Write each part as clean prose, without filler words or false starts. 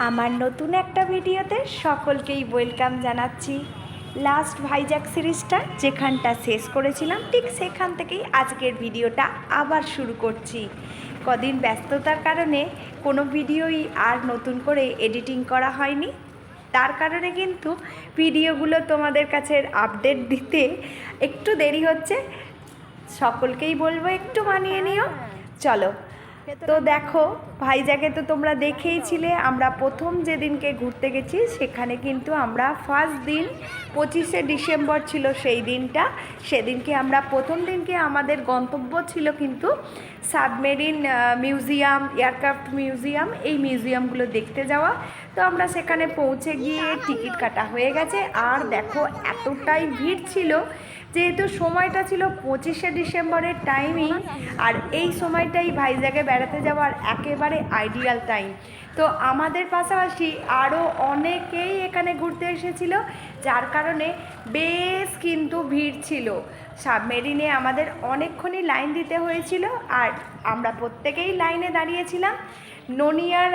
আমার নতুন একটা ভিডিওতে সকলকেই ওয়েলকাম জানাচ্ছি। লাস্ট ভাইজ্যাক সিরিজটা যেখানটা শেষ করেছিলাম ঠিক সেখান থেকেই আজকের ভিডিওটা আবার শুরু করছি। কদিন ব্যস্ততার কারণে কোনো ভিডিওই আর নতুন করে এডিটিং করা হয়নি, তার কারণে কিন্তু ভিডিওগুলো তোমাদের কাছে আপডেট দিতে একটু দেরি হচ্ছে। সকলকেই বলবো একটু মানিয়ে নিও। চলো, তো দেখো ভাইজ্যাকে তো তোমরা দেখেইছিলে, আমরা প্রথম যেদিনকে ঘুরতে গেছি সেখানে কিন্তু আমরা ফার্স্ট দিন 25শে ডিসেম্বর ছিল সেই দিনটা। সেদিনকে আমরা প্রথম দিনকে আমাদের গন্তব্য ছিল কিন্তু সাবমেরিন মিউজিয়াম, এয়ারক্রাফট মিউজিয়াম, এই মিউজিয়ামগুলো দেখতে যাওয়া। তো আমরা সেখানে পৌঁছে গিয়ে টিকিট কাটা হয়ে গেছে, আর দেখো এতটাই ভিড় ছিল যেহেতু সময়টা ছিল 25শে ডিসেম্বরের টাইমিং, আর এই সময়টাই ভাইজ্যাগে বেড়াতে যাওয়ার একেবারে আইডিয়াল টাইম। তো আমাদের পাশাপাশি আরও অনেকেই এখানে ঘুরতে এসেছিল, যার কারণে বেশ কিন্তু ভিড় ছিল। সাবমেরিনে আমাদের অনেকক্ষণই লাইন দিতে হয়েছিল, আর আমরা প্রত্যেকেই লাইনে দাঁড়িয়েছিলাম। ননি আর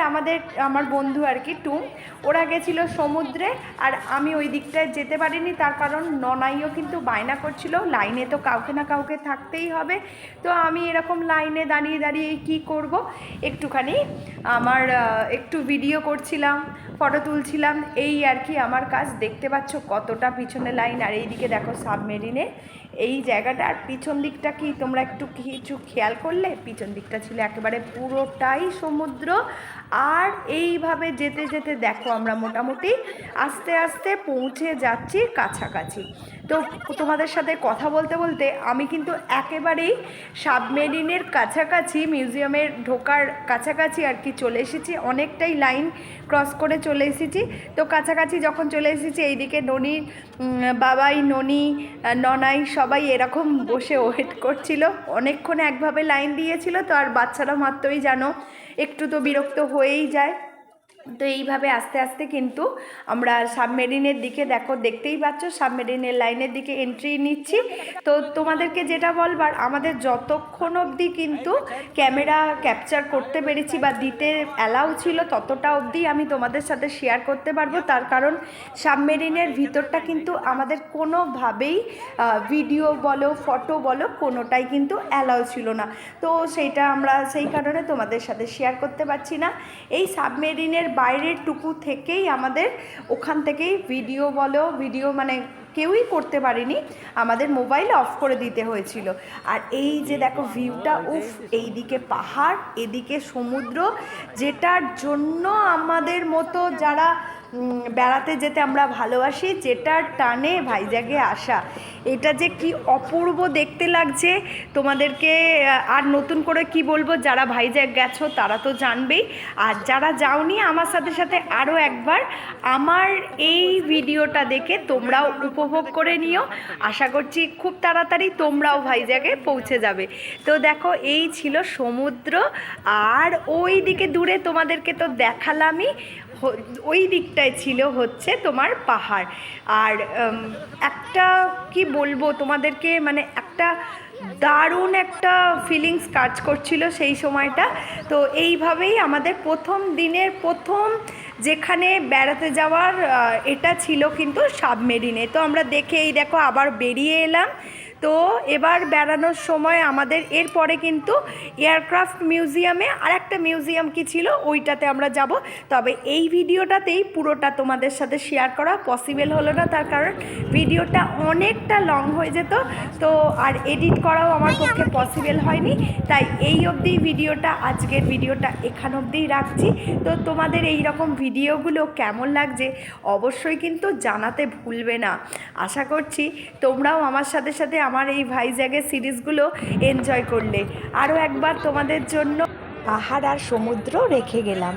আমার বন্ধু আর কি টুম, ওরা গেছিলো সমুদ্রে, আর আমি ওই দিকটায় যেতে পারিনি, তার কারণ ননাইও কিন্তু বায়না করছিল লাইনে তো কাউকে না কাউকে থাকতেই হবে। তো আমি এরকম লাইনে দাঁড়িয়ে দাঁড়িয়ে কী করব, একটুখানি আমার একটু ভিডিও করছিলাম, ফটো তুলছিলাম, এই আর কি আমার কাজ। দেখতে পাচ্ছ কতটা পিছনে লাইন, আর এইদিকে দেখো সাবমেরিনে এই জায়গাটা, আর পিছন দিকটা কি তোমরা একটু কিছু খেয়াল করলে, পিছন দিকটা ছিল একেবারে পুরোটাই সমুদ্র। আর এইভাবে যেতে যেতে দেখো আমরা মোটামুটি আস্তে আস্তে পৌঁছে যাচ্ছি কাছাকাছি। তো তোমাদের সাথে কথা বলতে বলতে আমি কিন্তু একেবারেই সাবমেরিনের কাছাকাছি, মিউজিয়ামের ঢোকার কাছাকাছি আর কি চলে এসেছি, অনেকটাই লাইন ক্রস করে চলে এসেছি। তো কাছাকাছি যখন চলে এসেছি, এইদিকে ননির বাবাই, ননি, ননাই সবাই এরকম বসে ওয়েট করছিল, অনেকক্ষণ একভাবে লাইন দিয়েছিল। তো আর বাচ্চারা মাত্রই জানো একটু তো বিরক্ত হয়েই যায়। তো এইভাবে আস্তে আস্তে কিন্তু আমরা সাবমেরিনের দিকে দেখতেই পাচ্ছ সাবমেরিনের লাইনের দিকে এন্ট্রি নিচ্ছি। তো তোমাদেরকে যেটা বলবার, আমাদের যতক্ষণ অবধি কিন্তু ক্যামেরা ক্যাপচার করতে পেরেছি বা দিতে অ্যালাউ ছিল ততটা অবধি আমি তোমাদের সাথে শেয়ার করতে পারবো, তার কারণ সাবমেরিনের ভিতরটা কিন্তু আমাদের কোনোভাবেই ভিডিও বলো ফটো বলো কোনোটাই কিন্তু অ্যালাউ ছিল না। তো সেইটা আমরা সেই কারণে তোমাদের সাথে শেয়ার করতে পারছি না। এই সাবমেরিনের বাইরের টুকু থেকেই আমাদের ওখান থেকেই ভিডিও বলো, ভিডিও মানে কেউই করতে পারিনি, আমাদের মোবাইল অফ করে দিতে হয়েছিল। আর এই যে দেখো ভিউটা, উফ, এইদিকে পাহাড় এদিকে সমুদ্র, যেটার জন্য আমাদের মতো যারা বেড়াতে যেতে আমরা ভালোবাসি, যেটার টানে ভাইজ্যাগে আসা, এটা যে কি অপূর্ব দেখতে লাগছে তোমাদেরকে। আর নতুন করে কি বলবো, যারা ভাইজ্যাগ গেছো তারা তো জানবেই, আর যারা যাওনি আমার সাথে সাথে আরও একবার আমার এই ভিডিওটা দেখে তোমরাও উপভোগ করে নিও। আশা করছি খুব তাড়াতাড়ি তোমরাও ভাইজ্যাগে পৌঁছে যাবে। তো দেখো এই ছিল সমুদ্র, আর ওই দিকে দূরে তোমাদেরকে তো দেখালামই, ওই দিকটায় ছিল হচ্ছে তোমার পাহাড়। আর একটা কি বলবো তোমাদেরকে, মানে একটা দারুণ একটা ফিলিংস কাজ করছিল সেই সময়টা। তো এইভাবেই আমাদের প্রথম দিনের প্রথম যেখানে বেড়াতে যাওয়ার এটা ছিল কিন্তু সাবমেরিনে। তো আমরা দেখেই দেখো আবার বেরিয়ে এলাম। তো এবার বেড়ানোর সময় আমাদের এরপরে কিন্তু এয়ারক্রাফট মিউজিয়ামে আর একটা মিউজিয়াম কি ছিল ওইটাতে আমরা যাব, তবে এই ভিডিওটাতেই পুরোটা তোমাদের সাথে শেয়ার করা পসিবল হলো না, তার কারণ ভিডিওটা অনেকটা লং হয়ে যেত, তো আর এডিট করাও আমার পক্ষে পসিবল হয়নি। তাই এই অবধি ভিডিওটা, আজকের ভিডিওটা এখান অবধিই রাখছি। তো তোমাদের এই রকম ভিডিওগুলো কেমন লাগছে অবশ্যই কিন্তু জানাতে ভুলবে না। আশা করছি তোমরাও আমার সাথে সাথে আমার এই ভাইজ্যাগের সিরিজগুলো এনজয় করলে। আরও একবার তোমাদের জন্য পাহাড় আর সমুদ্র রেখে গেলাম।